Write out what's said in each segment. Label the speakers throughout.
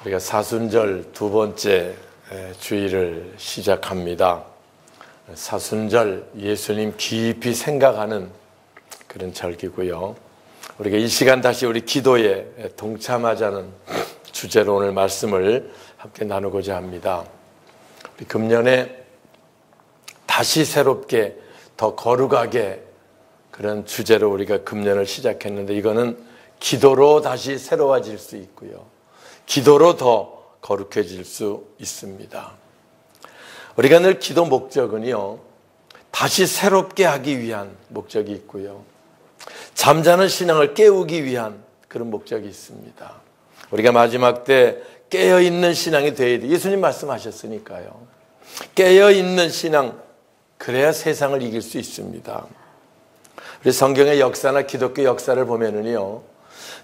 Speaker 1: 우리가 사순절 두 번째 주일을 시작합니다. 사순절 예수님 깊이 생각하는 그런 절기고요. 우리가 이 시간 다시 우리 기도에 동참하자는 주제로 오늘 말씀을 함께 나누고자 합니다. 우리 금년에 다시 새롭게 더 거룩하게 그런 주제로 우리가 금년을 시작했는데, 이거는 기도로 다시 새로워질 수 있고요, 기도로 더 거룩해질 수 있습니다. 우리가 늘 기도 목적은요, 다시 새롭게 하기 위한 목적이 있고요, 잠자는 신앙을 깨우기 위한 그런 목적이 있습니다. 우리가 마지막 때 깨어있는 신앙이 되어야 돼. 예수님 말씀하셨으니까요. 깨어있는 신앙, 그래야 세상을 이길 수 있습니다. 우리 성경의 역사나 기독교 역사를 보면은요,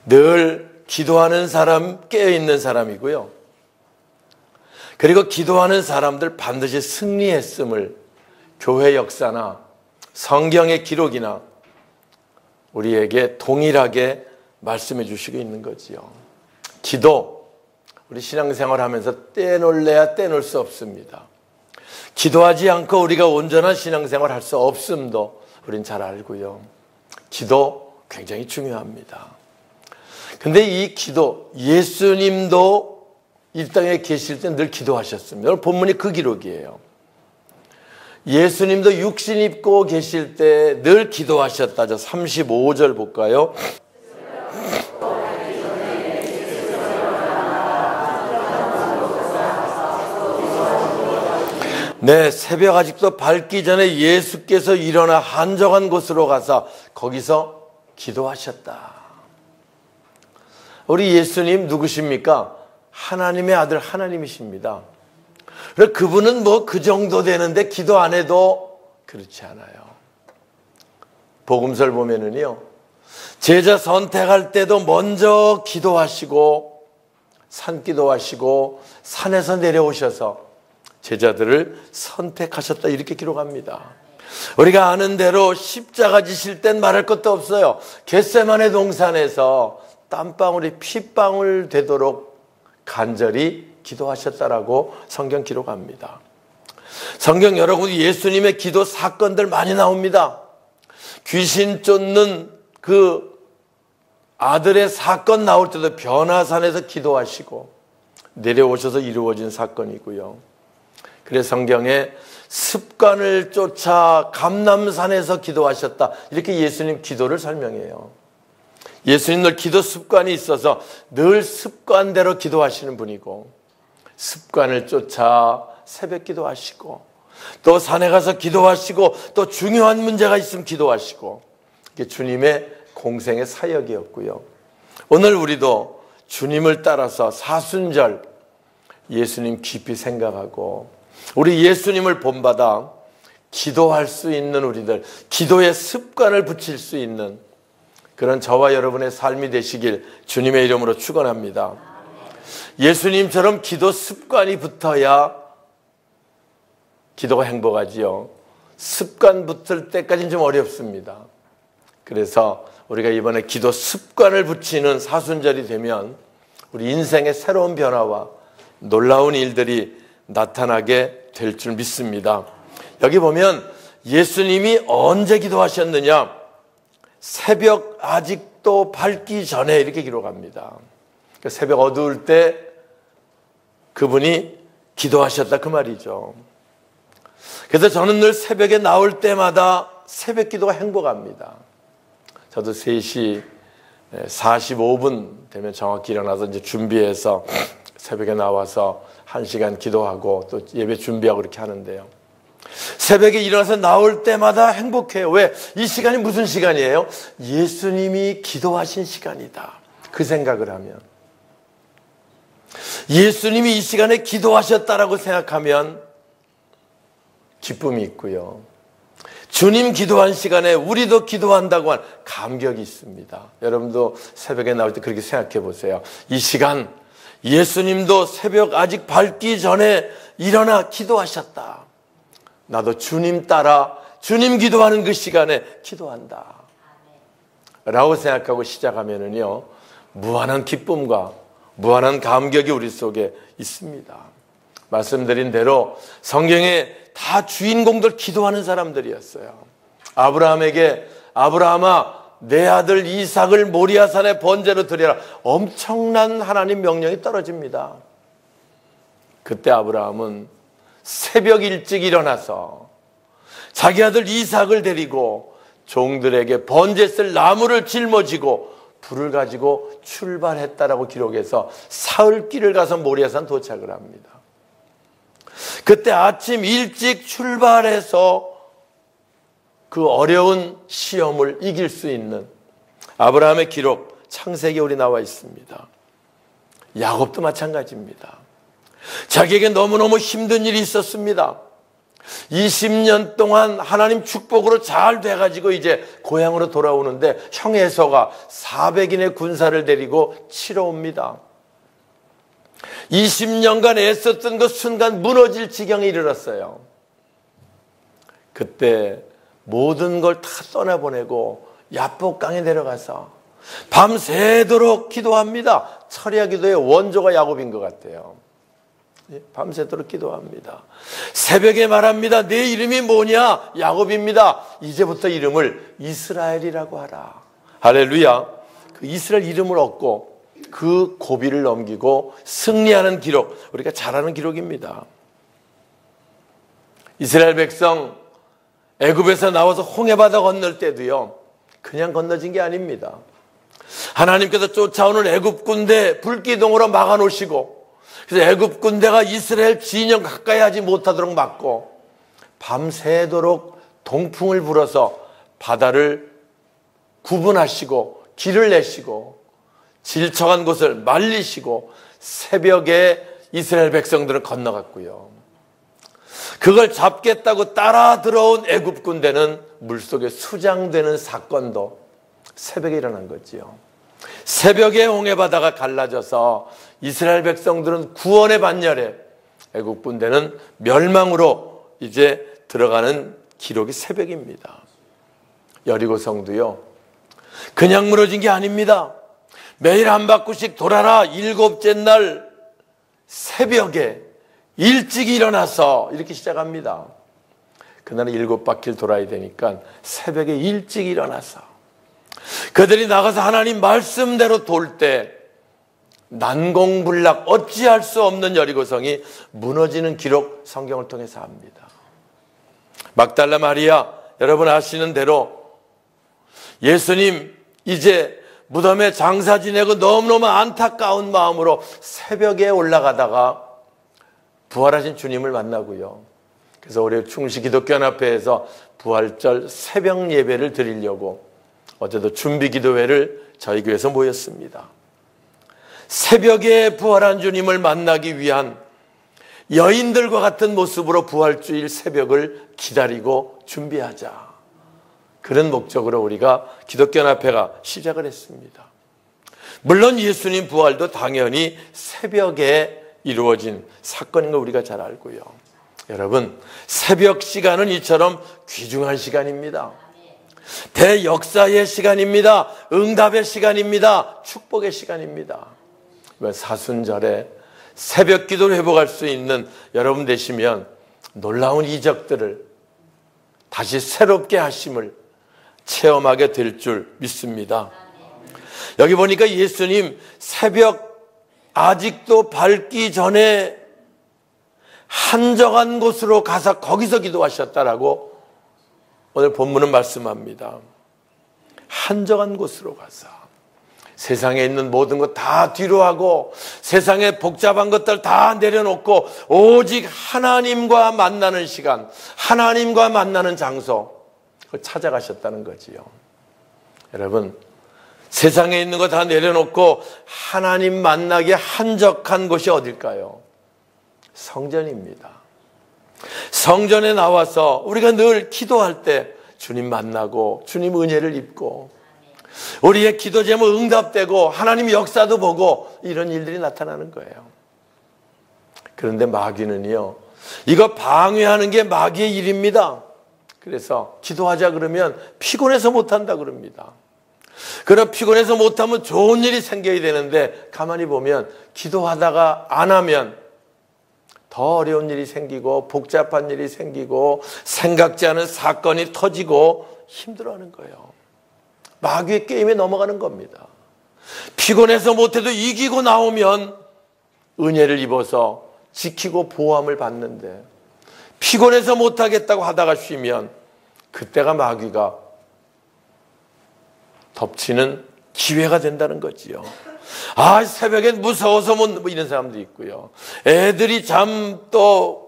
Speaker 1: 늘 기도하는 사람, 깨어있는 사람이고요, 그리고 기도하는 사람들 반드시 승리했음을 교회 역사나 성경의 기록이나 우리에게 동일하게 말씀해 주시고 있는 거지요. 기도, 우리 신앙생활 하면서 떼놓을래야 떼놓을 수 없습니다. 기도하지 않고 우리가 온전한 신앙생활 할 수 없음도 우린 잘 알고요. 기도 굉장히 중요합니다. 근데 이 기도, 예수님도 이 땅에 계실 때 늘 기도하셨습니다. 오늘 본문이 그 기록이에요. 예수님도 육신 입고 계실 때 늘 기도하셨다. 35절 볼까요? 네, 새벽 아직도 밝기 전에 예수께서 일어나 한적한 곳으로 가서 거기서 기도하셨다. 우리 예수님 누구십니까? 하나님의 아들 하나님이십니다. 그분은 뭐 그 정도 되는데 기도 안 해도 그렇지 않아요. 복음서를 보면은요, 제자 선택할 때도 먼저 기도하시고 산기도하시고 산에서 내려오셔서 제자들을 선택하셨다, 이렇게 기록합니다. 우리가 아는 대로 십자가 지실 땐 말할 것도 없어요. 겟세마네 동산에서 땀방울이 핏방울 되도록 간절히 기도하셨다라고 성경 기록합니다. 성경 여러분, 예수님의 기도 사건들 많이 나옵니다. 귀신 쫓는 그 아들의 사건 나올 때도 변화산에서 기도하시고 내려오셔서 이루어진 사건이고요. 그래서 성경에 습관을 쫓아 감람산에서 기도하셨다, 이렇게 예수님 기도를 설명해요. 예수님 늘 기도 습관이 있어서 늘 습관대로 기도하시는 분이고, 습관을 쫓아 새벽 기도하시고, 또 산에 가서 기도하시고, 또 중요한 문제가 있으면 기도하시고, 이게 주님의 공생의 사역이었고요. 오늘 우리도 주님을 따라서 사순절 예수님 깊이 생각하고 우리 예수님을 본받아 기도할 수 있는 우리들, 기도의 습관을 붙일 수 있는 그런 저와 여러분의 삶이 되시길 주님의 이름으로 축원합니다. 예수님처럼 기도 습관이 붙어야 기도가 행복하지요. 습관 붙을 때까지는 좀 어렵습니다. 그래서 우리가 이번에 기도 습관을 붙이는 사순절이 되면 우리 인생의 새로운 변화와 놀라운 일들이 나타나게 될 줄 믿습니다. 여기 보면 예수님이 언제 기도하셨느냐? 새벽 아직도 밝기 전에, 이렇게 기록합니다. 그러니까 새벽 어두울 때 그분이 기도하셨다, 그 말이죠. 그래서 저는 늘 새벽에 나올 때마다 새벽 기도가 행복합니다. 저도 3시 45분 되면 정확히 일어나서 이제 준비해서 새벽에 나와서 1시간 기도하고 또 예배 준비하고 이렇게 하는데요, 새벽에 일어나서 나올 때마다 행복해요. 왜? 이 시간이 무슨 시간이에요? 예수님이 기도하신 시간이다, 그 생각을 하면, 예수님이 이 시간에 기도하셨다라고 생각하면 기쁨이 있고요, 주님 기도한 시간에 우리도 기도한다고 한 감격이 있습니다. 여러분도 새벽에 나올 때 그렇게 생각해 보세요. 이 시간 예수님도 새벽 아직 밝기 전에 일어나 기도하셨다. 나도 주님 따라 주님 기도하는 그 시간에 기도한다 라고 생각하고 시작하면은요, 무한한 기쁨과 무한한 감격이 우리 속에 있습니다. 말씀드린 대로 성경에 다 주인공들 기도하는 사람들이었어요. 아브라함에게 아브라함아 내 아들 이삭을 모리아산에 번제로 드려라. 엄청난 하나님 명령이 떨어집니다. 그때 아브라함은 새벽 일찍 일어나서 자기 아들 이삭을 데리고 종들에게 번제 쓸 나무를 짊어지고 불을 가지고 출발했다라고 기록해서 사흘길을 가서 모리아산 도착을 합니다. 그때 아침 일찍 출발해서 그 어려운 시험을 이길 수 있는 아브라함의 기록 창세기에 우리 나와 있습니다. 야곱도 마찬가지입니다. 자기에게 너무너무 힘든 일이 있었습니다. 20년 동안 하나님 축복으로 잘 돼가지고 이제 고향으로 돌아오는데 형 에서가 400인의 군사를 데리고 치러 옵니다. 20년간 애썼던 그 순간 무너질 지경에 이르렀어요. 그때 모든 걸 다 떠나보내고 야복강에 내려가서 밤새도록 기도합니다. 철야 기도의 원조가 야곱인 것 같아요. 밤새도록 기도합니다. 새벽에 말합니다. 내 이름이 뭐냐? 야곱입니다. 이제부터 이름을 이스라엘이라고 하라. 할렐루야. 그 이스라엘 이름을 얻고 그 고비를 넘기고 승리하는 기록, 우리가 잘 아는 기록입니다. 이스라엘 백성 애굽에서 나와서 홍해바다 건널 때도요, 그냥 건너진 게 아닙니다. 하나님께서 쫓아오는 애굽 군대 불기둥으로 막아놓으시고, 그래서 애굽 군대가 이스라엘 진영 가까이 하지 못하도록 막고, 밤새도록 동풍을 불어서 바다를 구분하시고 길을 내시고 질척한 곳을 말리시고 새벽에 이스라엘 백성들은 건너갔고요. 그걸 잡겠다고 따라 들어온 애굽 군대는 물속에 수장되는 사건도 새벽에 일어난 거지요. 새벽에 홍해바다가 갈라져서 이스라엘 백성들은 구원의 반열에, 애굽 군대는 멸망으로 이제 들어가는 기록이 새벽입니다. 여리고 성도요, 그냥 무너진 게 아닙니다. 매일 한 바퀴씩 돌아라. 7째 날 새벽에 일찍 일어나서 이렇게 시작합니다. 그날은 7바퀴를 돌아야 되니까 새벽에 일찍 일어나서 그들이 나가서 하나님 말씀대로 돌 때 난공불락 어찌할 수 없는 여리고성이 무너지는 기록 성경을 통해서 합니다. 막달라 마리아, 여러분 아시는 대로 예수님 이제 무덤에 장사 지내고 너무너무 안타까운 마음으로 새벽에 올라가다가 부활하신 주님을 만나고요. 그래서 올해 충시 기독교연합회에서 부활절 새벽 예배를 드리려고 어제도 준비 기도회를 저희 교회에서 모였습니다. 새벽에 부활한 주님을 만나기 위한 여인들과 같은 모습으로 부활주일 새벽을 기다리고 준비하자. 그런 목적으로 우리가 기독교연합회가 시작을 했습니다. 물론 예수님 부활도 당연히 새벽에 이루어진 사건인 거 우리가 잘 알고요. 여러분, 새벽 시간은 이처럼 귀중한 시간입니다. 대역사의 시간입니다. 응답의 시간입니다. 축복의 시간입니다. 사순절에 새벽 기도를 회복할 수 있는 여러분 되시면 놀라운 이적들을 다시 새롭게 하심을 체험하게 될 줄 믿습니다. 여기 보니까 예수님 새벽 아직도 밝기 전에 한적한 곳으로 가서 거기서 기도하셨다라고 오늘 본문은 말씀합니다. 한적한 곳으로 가서 세상에 있는 모든 것 다 뒤로 하고 세상의 복잡한 것들 다 내려놓고 오직 하나님과 만나는 시간, 하나님과 만나는 장소, 그걸 찾아가셨다는 거지요. 여러분, 세상에 있는 거 다 내려놓고 하나님 만나기 한적한 곳이 어딜까요? 성전입니다. 성전에 나와서 우리가 늘 기도할 때 주님 만나고 주님 은혜를 입고 우리의 기도 제목 응답되고 하나님 역사도 보고 이런 일들이 나타나는 거예요. 그런데 마귀는요, 이거 방해하는 게 마귀의 일입니다. 그래서 기도하자 그러면 피곤해서 못한다 그럽니다. 그러나 피곤해서 못하면 좋은 일이 생겨야 되는데 가만히 보면 기도하다가 안 하면 더 어려운 일이 생기고 복잡한 일이 생기고 생각지 않은 사건이 터지고 힘들어하는 거예요. 마귀의 게임에 넘어가는 겁니다. 피곤해서 못해도 이기고 나오면 은혜를 입어서 지키고 보호함을 받는데 피곤해서 못하겠다고 하다가 쉬면 그때가 마귀가 덮치는 기회가 된다는 거지요. 새벽엔 무서워서 뭐 이런 사람도 있고요. 애들이 잠 또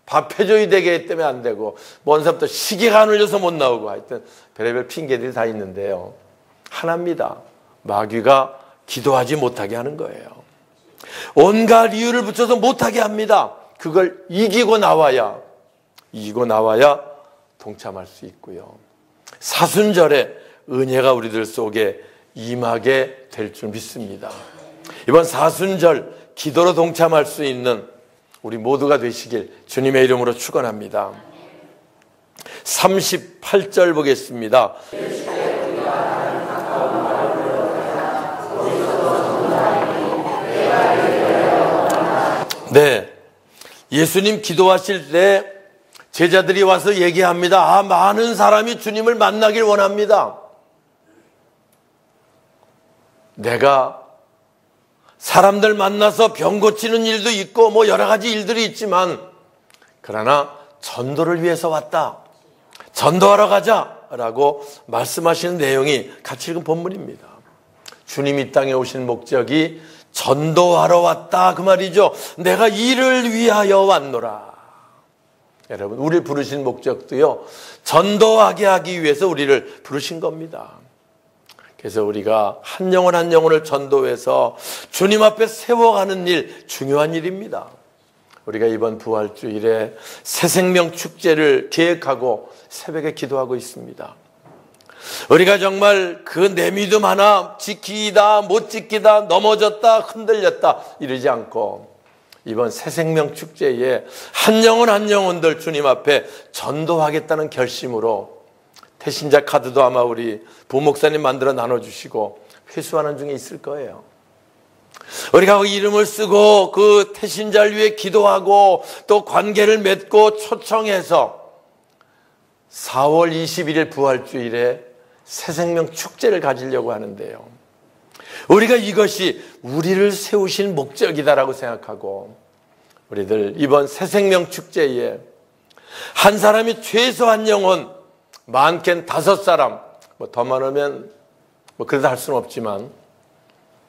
Speaker 1: 밥 해줘야 되기 때문에 안 되고 먼 사람도 시계가 안 울려서 못 나오고 하여튼 별의별 핑계들이 다 있는데요. 하나입니다. 마귀가 기도하지 못하게 하는 거예요. 온갖 이유를 붙여서 못하게 합니다. 그걸 이기고 나와야 동참할 수 있고요. 사순절에 은혜가 우리들 속에 임하게 될 줄 믿습니다. 이번 사순절 기도로 동참할 수 있는 우리 모두가 되시길 주님의 이름으로 축원합니다. 38절 보겠습니다. 네, 예수님 기도하실 때 제자들이 와서 얘기합니다. 많은 사람이 주님을 만나길 원합니다. 내가 사람들 만나서 병 고치는 일도 있고 뭐 여러 가지 일들이 있지만 그러나 전도를 위해서 왔다. 전도하러 가자라고 말씀하시는 내용이 같이 읽은 본문입니다. 주님이 이 땅에 오신 목적이 전도하러 왔다 그 말이죠. 내가 이를 위하여 왔노라. 여러분, 우리를 부르신 목적도요, 전도하게 하기 위해서 우리를 부르신 겁니다. 그래서 우리가 한 영혼 한 영혼을 전도해서 주님 앞에 세워가는 일, 중요한 일입니다. 우리가 이번 부활주일에 새생명 축제를 계획하고 새벽에 기도하고 있습니다. 우리가 정말 그 내 믿음 하나 지키다 못 지키다 넘어졌다 흔들렸다 이러지 않고 이번 새생명 축제에 한 영혼 한 영혼들 주님 앞에 전도하겠다는 결심으로 태신자 카드도 아마 우리 부목사님 만들어 나눠주시고 회수하는 중에 있을 거예요. 우리가 그 이름을 쓰고 그 태신자를 위해 기도하고 또 관계를 맺고 초청해서 4월 21일 부활주일에 새생명 축제를 가지려고 하는데요. 우리가 이것이 우리를 세우신 목적이다라고 생각하고 우리들 이번 새생명 축제에 한 사람이 최소 한 영혼, 많게는 5사람, 뭐 더 많으면 뭐 그래도 할 수는 없지만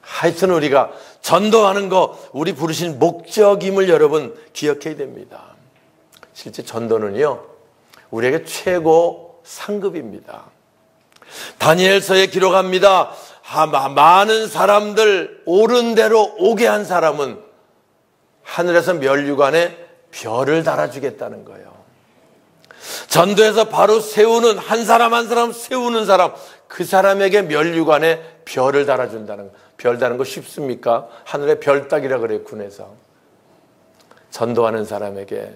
Speaker 1: 하여튼 우리가 전도하는 거 우리 부르신 목적임을 여러분 기억해야 됩니다. 실제 전도는요 우리에게 최고 상급입니다. 다니엘서에 기록합니다. 많은 사람들 옳은 대로 오게 한 사람은 하늘에서 면류관에 별을 달아주겠다는 거예요. 전도에서 바로 세우는 한 사람 한 사람 세우는 사람, 그 사람에게 면류관에 별을 달아준다는 거예요. 별 다는 거 쉽습니까? 하늘에 별 따기라 그래요, 군에서. 전도하는 사람에게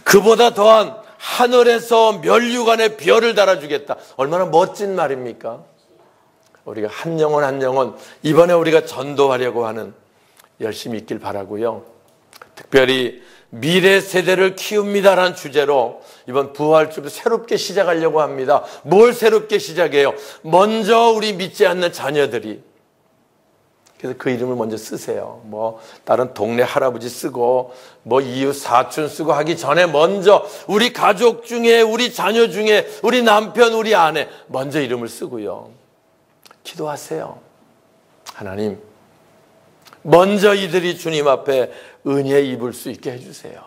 Speaker 1: 그보다 더한 하늘에서 면류관에 별을 달아주겠다. 얼마나 멋진 말입니까? 우리가 한 영혼 한 영혼 이번에 우리가 전도하려고 하는 열심히 있길 바라고요. 특별히 미래 세대를 키웁니다라는 주제로 이번 부활주를 새롭게 시작하려고 합니다. 뭘 새롭게 시작해요? 먼저 우리 믿지 않는 자녀들이, 그래서 그 이름을 먼저 쓰세요. 뭐 다른 동네 할아버지 쓰고 뭐 이웃 사촌 쓰고 하기 전에 먼저 우리 가족 중에 우리 자녀 중에 우리 남편 우리 아내 먼저 이름을 쓰고요. 기도하세요. 하나님 먼저 이들이 주님 앞에 은혜 입을 수 있게 해주세요.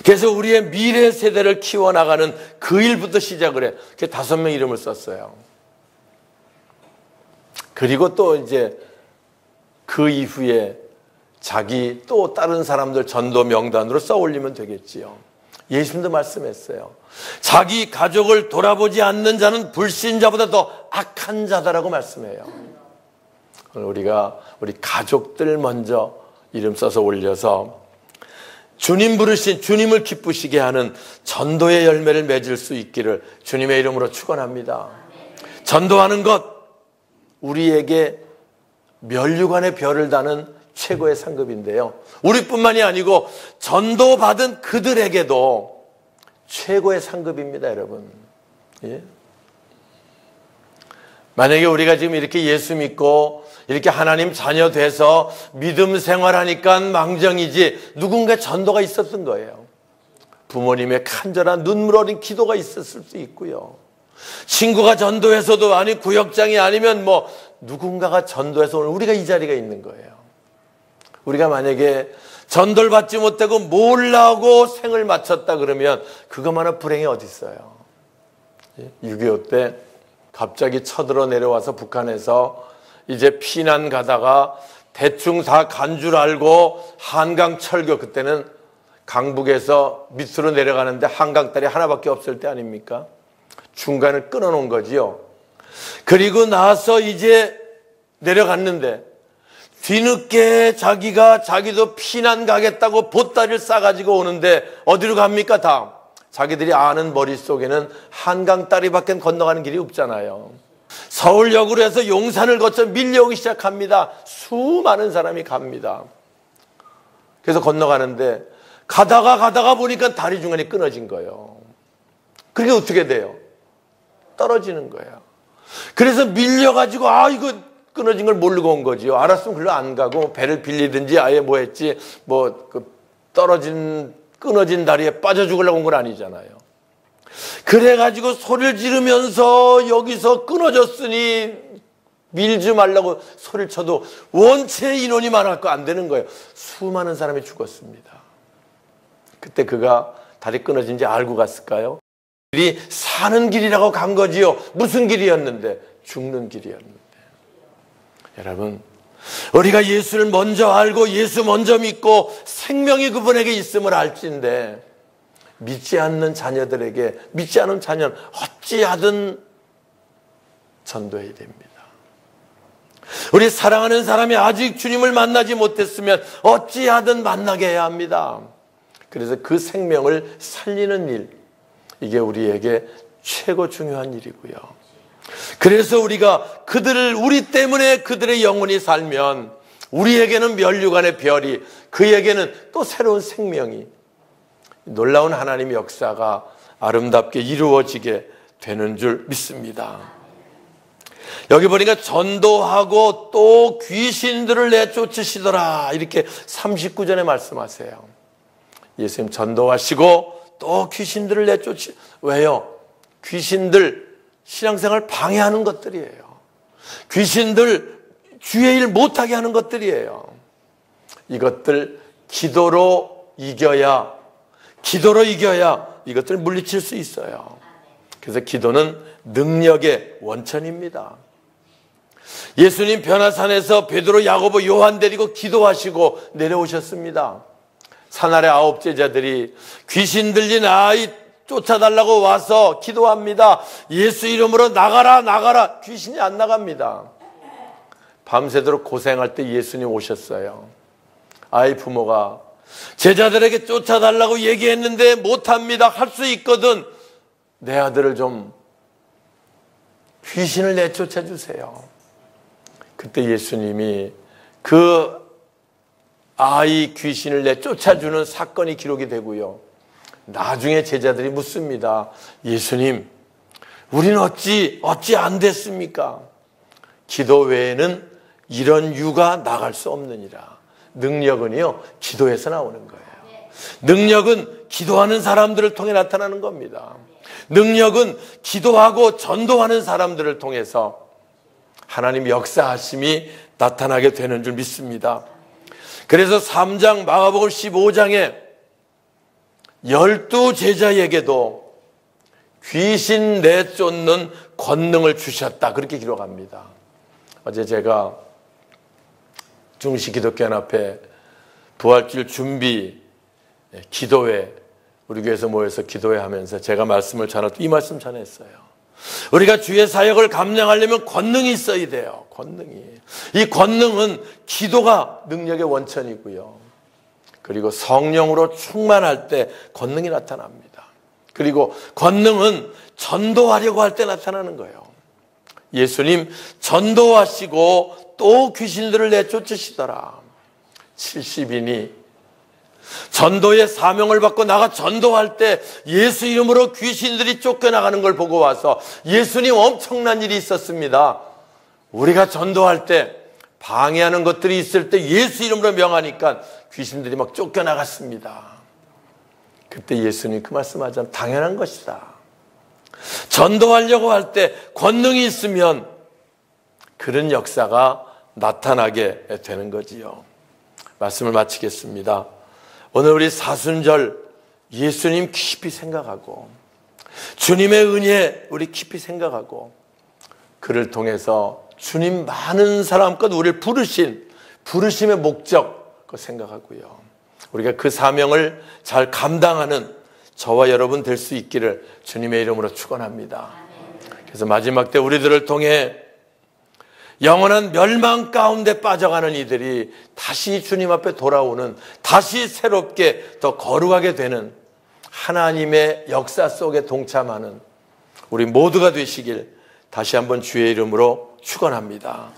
Speaker 1: 그래서 우리의 미래 세대를 키워나가는 그 일부터 시작을 해. 그 5명 이름을 썼어요. 그리고 또 이제 그 이후에 자기 또 다른 사람들 전도 명단으로 써올리면 되겠지요. 예수님도 말씀했어요. 자기 가족을 돌아보지 않는 자는 불신자보다 더 악한 자다라고 말씀해요. 우리가 우리 가족들 먼저 이름 써서 올려서 주님 부르신, 주님을 기쁘시게 하는 전도의 열매를 맺을 수 있기를 주님의 이름으로 축원합니다. 전도하는 것, 우리에게 면류관의 별을 다는 최고의 상급인데요. 우리뿐만이 아니고 전도받은 그들에게도 최고의 상급입니다, 여러분. 예? 만약에 우리가 지금 이렇게 예수 믿고 이렇게 하나님 자녀 돼서 믿음 생활하니까 망정이지, 누군가 전도가 있었던 거예요. 부모님의 간절한 눈물 어린 기도가 있었을 수 있고요. 친구가 전도해서도, 아니 구역장이 아니면 뭐 누군가가 전도해서 오늘 우리가 이 자리가 있는 거예요. 우리가 만약에 전도를 받지 못하고 몰라고 생을 마쳤다 그러면 그것만한 불행이 어디 있어요. 6.25 때 갑자기 쳐들어 내려와서 북한에서 이제 피난 가다가 대충 다 간 줄 알고 한강 철교, 그때는 강북에서 밑으로 내려가는데 한강다리 하나밖에 없을 때 아닙니까? 중간을 끊어놓은 거지요. 그리고 나서 이제 내려갔는데 뒤늦게 자기도 피난 가겠다고 보따리를 싸가지고 오는데 어디로 갑니까? 다음 자기들이 아는 머릿속에는 한강다리밖에 건너가는 길이 없잖아요. 서울역으로 해서 용산을 거쳐 밀려오기 시작합니다. 수많은 사람이 갑니다. 그래서 건너가는데 가다가 보니까 다리 중간에 끊어진 거예요. 그게 어떻게 돼요? 떨어지는 거예요. 그래서 밀려가지고 이거 끊어진 걸 모르고 온 거지요. 알았으면 글로 안 가고 배를 빌리든지 아예 뭐 했지, 끊어진 다리에 빠져 죽으려고 온 건 아니잖아요. 그래가지고 소리를 지르면서 여기서 끊어졌으니 밀지 말라고 소리를 쳐도 원체 인원이 많았고 안 되는 거예요. 수많은 사람이 죽었습니다. 그때 그가 다리 끊어진지 알고 갔을까요? 길이 사는 길이라고 간 거지요. 무슨 길이었는데? 죽는 길이었는데. 여러분, 우리가 예수를 먼저 알고 예수 먼저 믿고 생명이 그분에게 있음을 알진데, 믿지 않는 자녀들에게, 믿지 않은 자녀는 어찌하든 전도해야 됩니다. 우리 사랑하는 사람이 아직 주님을 만나지 못했으면 어찌하든 만나게 해야 합니다. 그래서 그 생명을 살리는 일, 이게 우리에게 최고 중요한 일이고요. 그래서 우리가 우리 때문에 그들의 영혼이 살면 우리에게는 면류관의 별이, 그에게는 또 새로운 생명이, 놀라운 하나님의 역사가 아름답게 이루어지게 되는 줄 믿습니다. 여기 보니까 전도하고 또 귀신들을 내쫓으시더라, 이렇게 39절에 말씀하세요. 예수님 전도하시고 또 귀신들을 왜요? 귀신들 신앙생활 방해하는 것들이에요. 귀신들 주의 일 못하게 하는 것들이에요. 이것들 기도로 이겨야 이것들을 물리칠 수 있어요. 그래서 기도는 능력의 원천입니다. 예수님 변화산에서 베드로, 야고보, 요한 데리고 기도하시고 내려오셨습니다. 산 아래 9 제자들이 귀신 들린 아이 쫓아달라고 와서 기도합니다. 예수 이름으로 나가라. 귀신이 안 나갑니다. 밤새도록 고생할 때 예수님 오셨어요. 아이 부모가 제자들에게 쫓아달라고 얘기했는데 못합니다. 할 수 있거든. 내 아들을 좀 귀신을 내쫓아 주세요. 그때 예수님이 그 아이 귀신을 내쫓아주는 사건이 기록이 되고요. 나중에 제자들이 묻습니다. 예수님, 우리는 어찌 안 됐습니까? 기도 외에는 이런 유가 나갈 수 없느니라. 능력은요, 기도에서 나오는 거예요. 능력은 기도하는 사람들을 통해 나타나는 겁니다. 능력은 기도하고 전도하는 사람들을 통해서 하나님 역사하심이 나타나게 되는 줄 믿습니다. 그래서 3장 마가복음 15장에 12 제자에게도 귀신 내쫓는 권능을 주셨다, 그렇게 기록합니다. 어제 제가 중시기독교연합회 부활주일 준비 기도회, 우리 교회에서 모여서 기도회 하면서 제가 말씀을 전할 때 이 말씀 전했어요. 우리가 주의 사역을 감당하려면 권능이 있어야 돼요. 권능이. 이 권능은 기도가 능력의 원천이고요. 그리고 성령으로 충만할 때 권능이 나타납니다. 그리고 권능은 전도하려고 할 때 나타나는 거예요. 예수님 전도하시고 또 귀신들을 내쫓으시더라. 70인이 전도의 사명을 받고 나가 전도할 때 예수 이름으로 귀신들이 쫓겨나가는 걸 보고 와서 예수님 엄청난 일이 있었습니다. 우리가 전도할 때 방해하는 것들이 있을 때 예수 이름으로 명하니까 귀신들이 막 쫓겨나갔습니다. 그때 예수님 그 말씀하자면 당연한 것이다. 전도하려고 할 때 권능이 있으면 그런 역사가 나타나게 되는 거지요. 말씀을 마치겠습니다. 오늘 우리 사순절 예수님 깊이 생각하고 주님의 은혜 우리 깊이 생각하고 그를 통해서 주님 많은 사람껏 우리를 부르신 부르심의 목적 그거 생각하고요. 우리가 그 사명을 잘 감당하는 저와 여러분 될 수 있기를 주님의 이름으로 축원합니다. 그래서 마지막 때 우리들을 통해 영원한 멸망 가운데 빠져가는 이들이 다시 주님 앞에 돌아오는 다시 새롭게 더 거룩하게 되는 하나님의 역사 속에 동참하는 우리 모두가 되시길 다시 한번 주의 이름으로 축원합니다.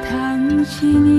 Speaker 2: 당신이